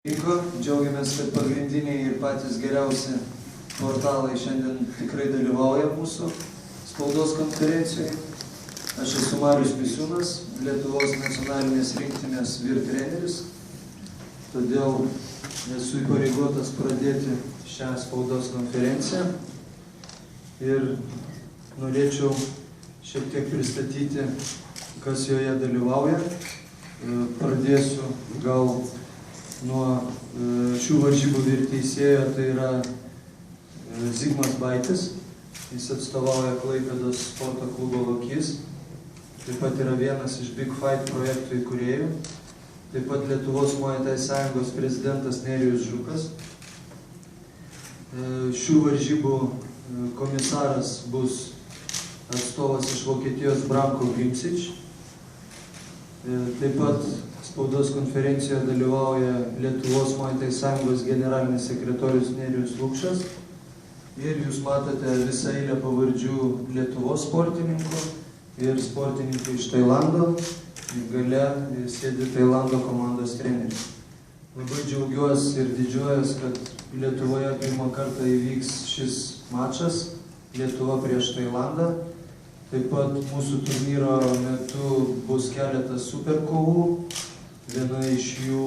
Džiaugiamės, kad pagrindiniai ir patys geriausi portalai šiandien tikrai dalyvauja mūsų spaudos konferencijoje. Aš esu Marius Misiūnas, Lietuvos nacionalinės rinktinės vyr treneris, todėl esu įpareigotas pradėti šią spaudos konferenciją ir norėčiau šiek tiek pristatyti, kas joje dalyvauja. Pradėsiu gal nuo šių varžybų vyr teisėjo, tai yra Zigmas Baitis. Jis atstovauja Klaipėdos sporto klubo Lokys. Taip pat yra vienas iš Big Fight projektų įkūrėjų. Taip pat Lietuvos Muay Thai sąjungos prezidentas Nerijus Žukas. Šių varžybų komisaras bus atstovas iš Vokietijos Branko Grimsič. Taip pat spaudos konferencijoje dalyvauja Lietuvos Muay Thai sąjungos generalinis sekretorius Nerijus Lukšas. Ir jūs matote visą eilę pavardžių Lietuvos sportininkų ir sportininkų iš Tailando. Gale sėdi Tailando komandos treneris. Labai džiaugiuosi ir didžiuojuosi, kad Lietuvoje pirmą kartą įvyks šis mačas Lietuva prieš Tailandą. Taip pat mūsų turnyro metu bus keletas superkovų. Viena iš jų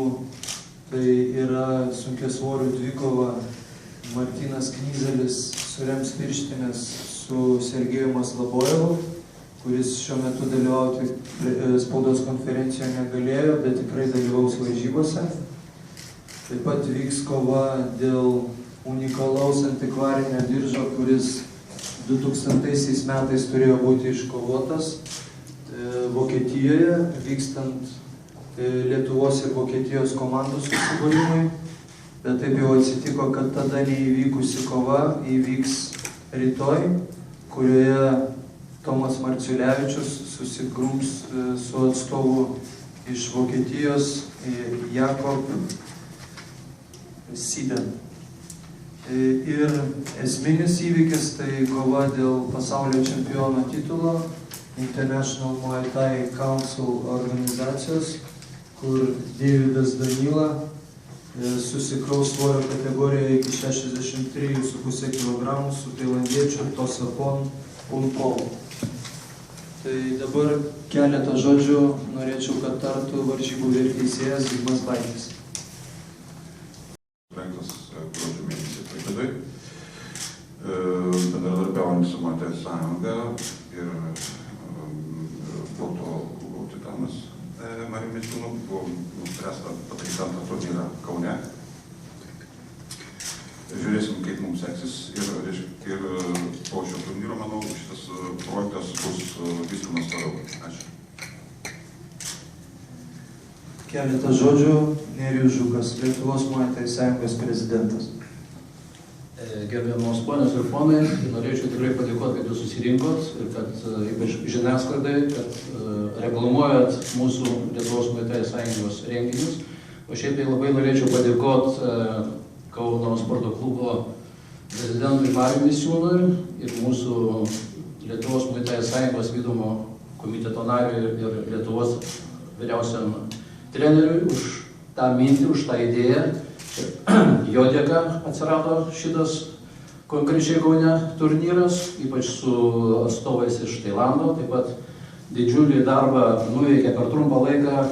tai yra sunkiasvorių dvikova. Martynas Knyzelis surems pirštinės su Sergejumi Maslobojevu, kuris šiuo metu dalyvauti spaudos konferencijoje negalėjo, bet tikrai dalyvaus varžybose. Taip pat vyks kova dėl unikalaus antikvarinio diržo, kuris 2000 metais turėjo būti iškovotas Vokietijoje, vykstant Lietuvos ir Vokietijos komandų susibūrimui. Bet taip jau atsitiko, kad tada neįvykusi kova įvyks rytoj, kurioje Tomas Marciulevičius susigrums su atstovu iš Vokietijos Jakob Siden. Ir esminis įvykis tai kova dėl pasaulio čempiono titulo International Muay Thai Council organizacijos, kur Deividas Danila susikraus svorio kategorijoje iki 63,5 kg su tailandiečiu Tosapon Punpol. Tai dabar keletą žodžių norėčiau, kad tartų varžybų vyr teisėjas Zigmas Baitis. Rengtas gruodžio mėnesį Klaipėdoj, bendradarbiaujant su Muay Thai sąjunga ir sporto klubo Titanas Mariumi Misiūnu buvo nuspręsta padaryti antrą turnyrą Kaune. Žiūrėsim, kaip mums seksis ir po šio turnyro, manau, šitas projektas bus vystomas toliau. Ačiū. Keletą žodžių Nerijus Žukas, Lietuvos Muay Thai sąjungos prezidentas. Gerbiamos ponios ir ponai, norėčiau tikrai padėkoti, kad jūs susirinkot ir kad ypač žiniasklaidai, kad reklamuojat mūsų Lietuvos Muay Thai sąjungos renginius. O šiaip tai labai norėčiau padėkoti Kauno sporto klubo prezidentui Mariui Misiūnui ir mūsų Lietuvos Muay Thai sąjungos vykdomo komiteto nariui ir Lietuvos vyriausiam treneriui už tą mintį, už tą idėją. Jo dėka atsirado šitas konkrečiai Kaune turnyras, ypač su atstovais iš Tailando. Taip pat didžiulį darbą nuveikė per trumpą laiką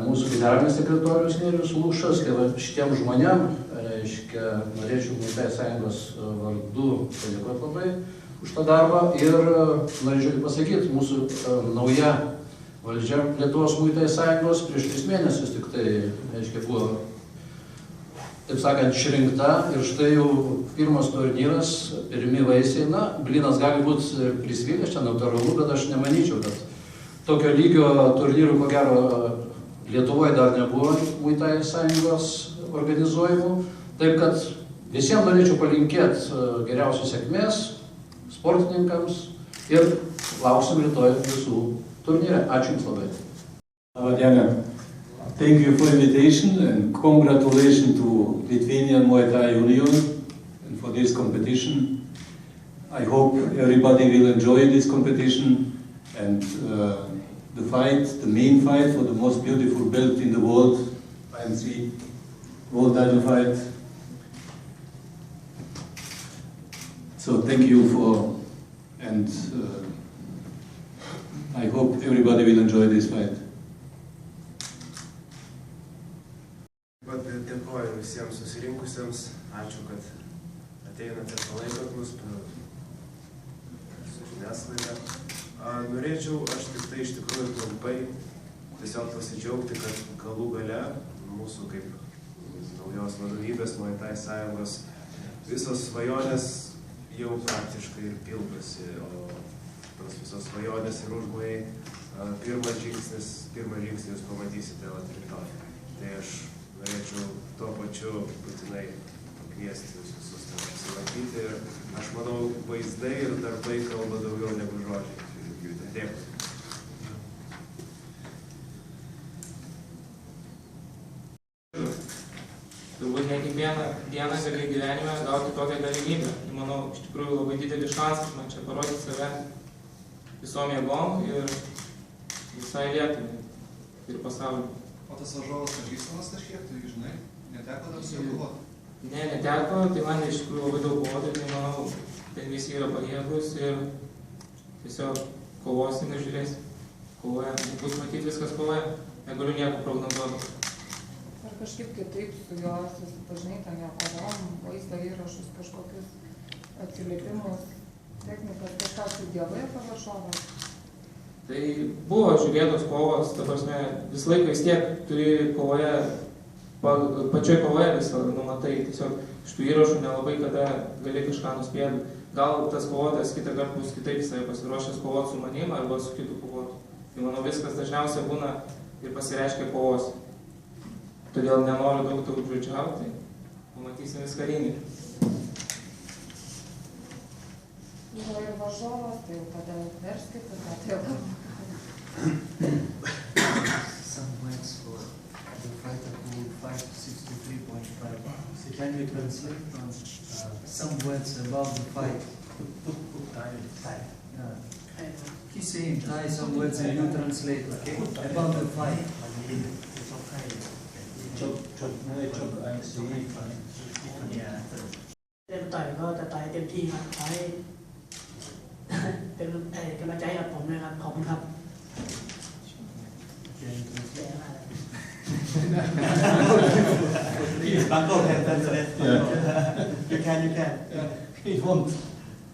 mūsų generalinis sekretorius Nerijus Lukšas. Tai šitiem žmonėm, norėčiau Muay Thai sąjungos vardu padėkoti labai už tą darbą. Ir norėčiau pasakyti, mūsų nauja valdžia Lietuvos Muay Thai sąjungos prieš 3 mėnesius tik tai, buvo, taip sakant, išrinkta ir štai jau pirmas turnyras, pirmi vaisiai. Na, blynas gali būti prisvilęs, čia natūralu, bet aš nemanyčiau, kad tokio lygio turnyrų, ko gero, Lietuvoje dar nebuvo Muay Thai sąjungos organizuojimų. Taip kad visiems norėčiau palinkėti geriausios sėkmės sportininkams ir lauksim rytoj visų turnyre. Ačiū Jums labai. Labą dieną. Thank you for the invitation and congratulations to Lithuanian Muay Thai Union and for this competition. I hope everybody will enjoy this competition and the main fight for the most beautiful belt in the world, IMC world title fight. So thank you for, and I hope everybody will enjoy this fight. Pat dėkoju visiems susirinkusiems, ačiū, kad ateinate ir palaikot mus su žiniasklaida. Norėčiau aš tik tai iš tikrųjų trumpai tiesiog pasidžiaugti, kad galų gale mūsų kaip naujos vadovybės Muay Thai sąjungos visos svajonės jau praktiškai ir pildosi, o tos visos svajonės ir užmojai pirmas žingsnis jūs pamatysite rytoj. Tai aš norėčiau tuo pačiu būtinai pakviesti jūs visus ten apsilankyti ir aš manau vaizdai ir darbai kalba daugiau negu žodžiai. Dėkui. Turbūt ne kiekvieną dieną gali gyvenime gauti tokią galimybę. Ir manau, iš tikrųjų labai didelis šansas man čia parodyti save visom jėgom ir visai Lietuvai ir pasauliu. O tas varžovas pažįstamas kažkiek, tu žinai, neteko dar su juo kovoti? Ne, neteko, tai man iš tikrųjų labai daug kovoti, tai manau, ten visi yra pajėgus ir tiesiog kovosim ir žiūrėsim. Kovoja, bus matyti viskas kovoja, negaliu nieko prognozuoti. Ar kažkaip kitaip su juo susipažinai, tam jo kovom, vaizdo įrašus, kažkokius atsiliepimus, technikas, kažką studijavai apie varžovą? Tai buvo žiūrėtos kovos, ta prasme, visą laiką vis tiek turi kovoje, pačioj kovoje visą numatai, tiesiog iš tų įrašų nelabai kada gali kažką nuspėti. Gal tas kovotojas kitą kartą bus kitaip jisai pasiruošęs kovoti su manim arba su kitu kovotoju. Tai manau viskas dažniausiai būna ir pasireiškia kovos. Todėl nenoriu daug žodžiauti, tai pamatysim viską ringai. Buvo ir varžovas, tai jau tada verskit, tada tai jau Some words for the fighter who fight 63.5. So can you translate some words about the fight? Yeah. He's saying Thai some words and you translate, okay? About the fight. Yeah. เล่นต่อยก็จะต่อยเต็มที่ครับขอให้เป็นกำลังใจให้กับผมนะครับขอบคุณครับ You can. He won't.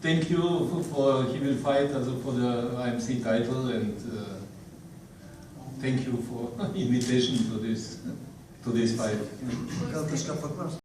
Thank you for he will fight also for the IMC title and thank you for invitation to this fight. Gal kažką paklaus?